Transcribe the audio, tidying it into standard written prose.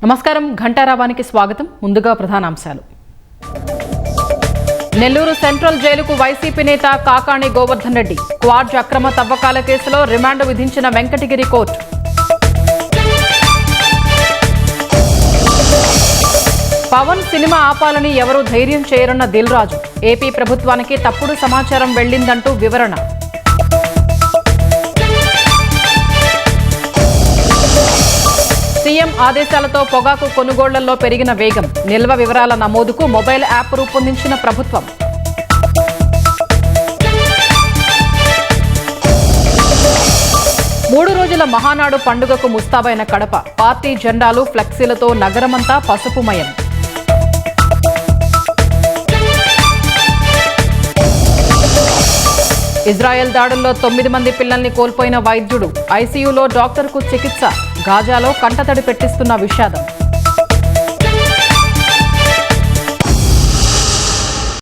నమస్కారం ఘంటారావానికి స్వాగతం. ముందుగా ప్రధానాంశాలు. నెల్లూరు సెంట్రల్ జైలుకు వైసీపీ నేత కాకాణి గోవర్ధన్ రెడ్డి. క్వాడ్జ్ అక్రమ తవ్వకాల కేసులో రిమాండ్ విధించిన వెంకటగిరి కోర్టు. పవన్ సినిమా ఆపాలని ఎవరూ ధైర్యం చేయరన్న దిల్ రాజు. ఏపీ ప్రభుత్వానికి తప్పుడు సమాచారం వెళ్లిందంటూ వివరణ. సీఎం ఆదేశాలతో పొగాకు కొనుగోళ్లలో పెరిగిన వేగం. నిల్వ వివరాల నమోదుకు మొబైల్ యాప్ రూపొందించిన ప్రభుత్వం. మూడు రోజుల మహానాడు పండుగకు ముస్తాబైన కడప. పార్టీ జెండాలు ఫ్లెక్సీలతో నగరమంతా పసుపుమయం. ఇజ్రాయెల్ దాడుల్లో 9 మంది పిల్లల్ని కోల్పోయిన వైద్యుడు. ఐసీయూలో డాక్టర్కు చికిత్స. గాజాలో కంటతడి పెట్టిస్తున్న విషాదం.